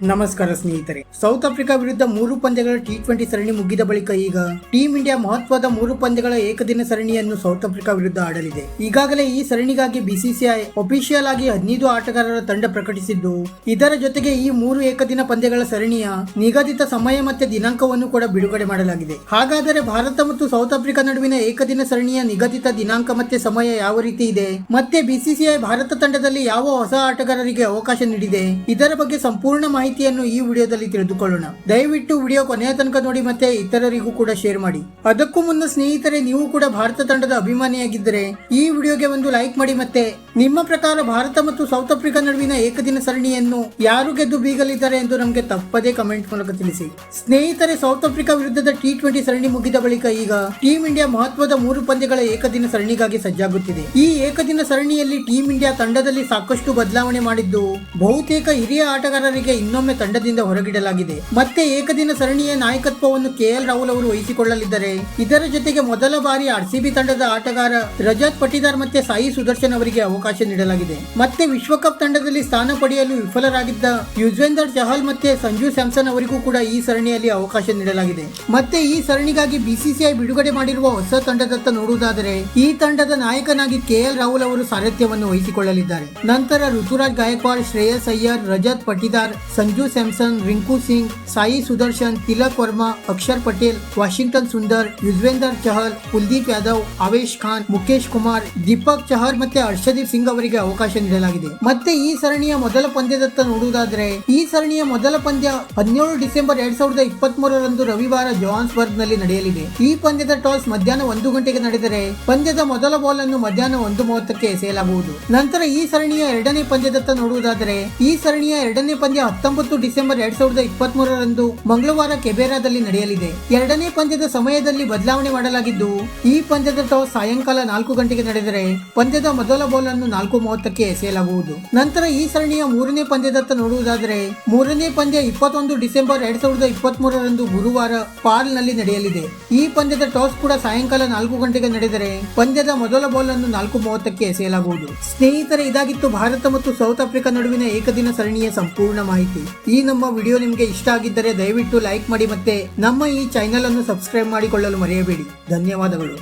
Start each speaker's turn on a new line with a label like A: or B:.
A: ನಮಸ್ಕಾರ ಸ್ನೇಹಿತರೆ. South Africa ವಿರುದ್ಧ 3 ಪಂದ್ಯಗಳ ಟಿ20 ಸರಣಿ ಮುಗಿದ ಬಳಿಕ ಈಗ ಟೀಂ ಇಂಡಿಯಾ ಮಹತ್ವದ 3 ಪಂದ್ಯಗಳ ಏಕದಿನ ಸರಣಿಯನ್ನು ಸೌತ್ ಆಫ್ರಿಕಾ ವಿರುದ್ಧ ಆಡಲಿದೆ. ಈಗಾಗಲೇ ಈ ಸರಣಿಗಾಗಿ ಬಿಸಿಸಿಐ ಅಫಿಷಿಯಲ್ ಆಗಿ 15 ಆಟಗಾರರ ತಂಡ ಪ್ರಕಟಿಸಿದ್ದು, ಇದರ ಜೊತೆಗೆ ಈ 3 ಏಕದಿನ ಪಂದ್ಯಗಳ ಸರಣಿಯ ನಿಗದಿತ ಸಮಯ ಮತ್ತೆ ದಿನಾಂಕವನ್ನು ಕೂಡ ಬಿಡುಗಡೆ ಮಾಡಲಾಗಿದೆ. ಹಾಗಾದರೆ ಭಾರತ ಮತ್ತು ಸೌತ್ ಆಫ್ರಿಕಾ ನಡುವಿನ ಏಕದಿನ ಸರಣಿಯ ನಿಗದಿತ ದಿನಾಂಕ ಮತ್ತೆ ಸಮಯ ಯಾವ ರೀತಿ ಇದೆ, ಮತ್ತೆ ಬಿಸಿಸಿಐ ಭಾರತ ತಂಡದಲ್ಲಿ ಯಾವ ಹೊಸ ಆಟಗಾರರಿಗೆ ಅವಕಾಶ ನೀಡಿದೆ, ಇದರ ಬಗ್ಗೆ ಸಂಪೂರ್ಣ ಮಾಹಿತಿಯನ್ನು ಈ ವಿಡಿಯೋದಲ್ಲಿ ತಿಳಿದುಕೊಳ್ಳೋಣ. ದಯವಿಟ್ಟು ವಿಡಿಯೋ ಕೊನೆಯ ತನಕ ನೋಡಿ ಮತ್ತೆ ಇತರರಿಗೂ ಕೂಡ ಶೇರ್ ಮಾಡಿ. ಅದಕ್ಕೂ ಮುನ್ನ ಸ್ನೇಹಿತರೆ, ನೀವು ಕೂಡ ಭಾರತ ತಂಡದ ಅಭಿಮಾನಿಯಾಗಿದ್ದರೆ ಈ ವಿಡಿಯೋಗೆ ಒಂದು ಲೈಕ್ ಮಾಡಿ. ಮತ್ತೆ ನಿಮ್ಮ ಪ್ರಕಾರ ಭಾರತ ಮತ್ತು ಸೌತ್ ಆಫ್ರಿಕಾ ನಡುವಿನ ಏಕದಿನ ಸರಣಿಯನ್ನು ಯಾರು ಗೆದ್ದು ಬೀಗಲಿದ್ದಾರೆ ಎಂದು ನಮಗೆ ತಪ್ಪದೇ ಕಮೆಂಟ್ ಮೂಲಕ ತಿಳಿಸಿ. ಸ್ನೇಹಿತರೆ, ಸೌತ್ ಆಫ್ರಿಕಾ ವಿರುದ್ಧದ ಟಿ20 ಸರಣಿ ಮುಗಿದ ಬಳಿಕ ಈಗ ಟೀಂ ಇಂಡಿಯಾ ಮಹತ್ವದ 3 ಪಂದ್ಯಗಳ ಏಕದಿನ ಸರಣಿಗಾಗಿ ಸಜ್ಜಾಗುತ್ತಿದೆ. ಈ ಏಕದಿನ ಸರಣಿಯಲ್ಲಿ ಟೀಂ ಇಂಡಿಯಾ ತಂಡದಲ್ಲಿ ಸಾಕಷ್ಟು ಬದಲಾವಣೆ ಮಾಡಿದ್ದು, ಬಹುತೇಕ ಹಿರಿಯ ಆಟಗಾರರಿಗೆ ಇನ್ನೊಮ್ಮೆ ತಂಡದಿಂದ ಹೊರಗಿಡಲಾಗಿದೆ. ಮತ್ತೆ ಏಕದಿನ ಸರಣಿಯ ನಾಯಕತ್ವವನ್ನು ಕೆಎಲ್ ರಾಹುಲ್ ಅವರು ವಹಿಸಿಕೊಳ್ಳಲಿದ್ದಾರೆ. ಇದರ ಜೊತೆಗೆ ಮೊದಲ ಬಾರಿ ಆರ್ಸಿಬಿ ತಂಡದ ಆಟಗಾರ ರಜತ್ ಪಟಿದಾರ್ ಮತ್ತೆ ಸಾಯಿ ಸುದರ್ಶನ್ ಅವರಿಗೆ ಅವಕಾಶ ನೀಡಲಾಗಿದೆ. ಮತ್ತೆ ವಿಶ್ವಕಪ್ ತಂಡದಲ್ಲಿ ಸ್ಥಾನ ಪಡೆಯಲು ವಿಫಲರಾಗಿದ್ದ ಯುಜ್ವೇಂದರ್ ಚಹಲ್ ಮತ್ತೆ ಸಂಜು ಸ್ಯಾಮ್ಸನ್ ಅವರಿಗೂ ಕೂಡ ಈ ಸರಣಿಯಲ್ಲಿ ಅವಕಾಶ ನೀಡಲಾಗಿದೆ. ಮತ್ತೆ ಈ ಸರಣಿಗಾಗಿ ಬಿಸಿಸಿಐ ಬಿಡುಗಡೆ ಮಾಡಿರುವ ಹೊಸ ತಂಡದತ್ತ ನೋಡುವುದಾದರೆ, ಈ ತಂಡದ ನಾಯಕನಾಗಿ ಕೆಎಲ್ ರಾಹುಲ್ ಅವರು ಸಾರಥ್ಯವನ್ನು ವಹಿಸಿಕೊಳ್ಳಲಿದ್ದಾರೆ. ನಂತರ ಋತುರಾಜ್ ಗಾಯಕ್ವಾಡ್, ಶ್ರೇಯಸ್ ಅಯ್ಯರ್, ರಜತ್ ಪಟಿದಾರ್, ಸಂಜು ಸ್ಯಾಮ್ಸನ್, ರಿಂಕು ಸಿಂಗ್, ಸಾಯಿ ಸುದರ್ಶನ್, ತಿಲಕ್ ವರ್ಮಾ, ಅಕ್ಷರ್ ಪಟೇಲ್, ವಾಷಿಂಗ್ಟನ್ ಸುಂದರ್, ಯುಜ್ವೇಂದರ್ ಚಹಲ್, ಕುಲ್ದೀಪ್ ಯಾದವ್, ಆವೇಶ್ ಖಾನ್, ಮುಖೇಶ್ ಕುಮಾರ್, ದೀಪಕ್ ಚಹರ್ ಮತ್ತೆ ಹರ್ಷದೀಪ್ ಸಿಂಗ್ ಅವರಿಗೆ ಅವಕಾಶ ನೀಡಲಾಗಿದೆ. ಮತ್ತೆ ಈ ಸರಣಿಯ ಮೊದಲ ಪಂದ್ಯದತ್ತ ನೋಡುವುದಾದರೆ, ಈ ಸರಣಿಯ ಮೊದಲ ಪಂದ್ಯ 17 ಡಿಸೆಂಬರ್ 2023 ರವಿವಾರ ಜೋಹಾನ್ಸ್ಬರ್ಗ್ ನಲ್ಲಿ ನಡೆಯಲಿದೆ. ಈ ಪಂದ್ಯದ ಟಾಸ್ ಮಧ್ಯಾಹ್ನ 1 ಗಂಟೆಗೆ ನಡೆದರೆ ಪಂದ್ಯದ ಮೊದಲ ಬಾಲ್ ಅನ್ನು ಮಧ್ಯಾಹ್ನ 1:30ಕ್ಕೆ ಎಸೆಯಲಾಗುವುದು. ನಂತರ ಈ ಸರಣಿಯ ಎರಡನೇ ಪಂದ್ಯದತ್ತ ನೋಡುವುದಾದರೆ, ಈ ಸರಣಿಯ ಎರಡನೇ ಪಂದ್ಯ 19 ಡಿಸೆಂಬರ್ 2023 ಮಂಗಳವಾರ ಕೆಬೇರಾದಲ್ಲಿ ನಡೆಯಲಿದೆ. ಎರಡನೇ ಪಂದ್ಯದ ಸಮಯದಲ್ಲಿ ಬದಲಾವಣೆ ಮಾಡಲಾಗಿದ್ದು, ಈ ಪಂದ್ಯದ ಟಾಸ್ ಸಾಯಂಕಾಲ 4 ಗಂಟೆಗೆ ನಡೆದರೆ ಪಂದ್ಯದ ಮೊದಲ ಬಾಲ್ ಅನ್ನು 4:30ಕ್ಕೆ ಎಸೆಯಲಾಗುವುದು. ನಂತರ ಈ ಸರಣಿಯ ಮೂರನೇ ಪಂದ್ಯದತ್ತ ನೋಡುವುದಾದರೆ, ಮೂರನೇ ಪಂದ್ಯ 21 ಡಿಸೆಂಬರ್ 2023 ಗುರುವಾರ ಪಾಲ್ ನಲ್ಲಿ ನಡೆಯಲಿದೆ. ಈ ಪಂದ್ಯದ ಟಾಸ್ ಕೂಡ ಸಾಯಂಕಾಲ 4 ಗಂಟೆಗೆ ನಡೆದರೆ ಪಂದ್ಯದ ಮೊದಲ ಬಾಲ್ ಅನ್ನು 4:30ಕ್ಕೆ ಎಸೆಯಲಾಗುವುದು. ಸ್ನೇಹಿತರೆ, ಇದಾಗಿತ್ತು ಭಾರತ ಮತ್ತು ಸೌತ್ ಆಫ್ರಿಕಾ ನಡುವಿನ ಏಕದಿನ ಸರಣಿಯ ಸಂಪೂರ್ಣ ಮಾಹಿತಿ. ಈ ನಮ್ಮ ವಿಡಿಯೋ ನಿಮಗೆ ಇಷ್ಟ ಆಗಿದ್ದರೆ ದಯವಿಟ್ಟು ಲೈಕ್ ಮಾಡಿ ಮತ್ತೆ ನಮ್ಮ ಈ ಚಾನೆಲ್ ಅನ್ನು ಸಬ್ಸ್ಕ್ರೈಬ್ ಮಾಡಿಕೊಳ್ಳಲು ಮರೆಯಬೇಡಿ. ಧನ್ಯವಾದಗಳು.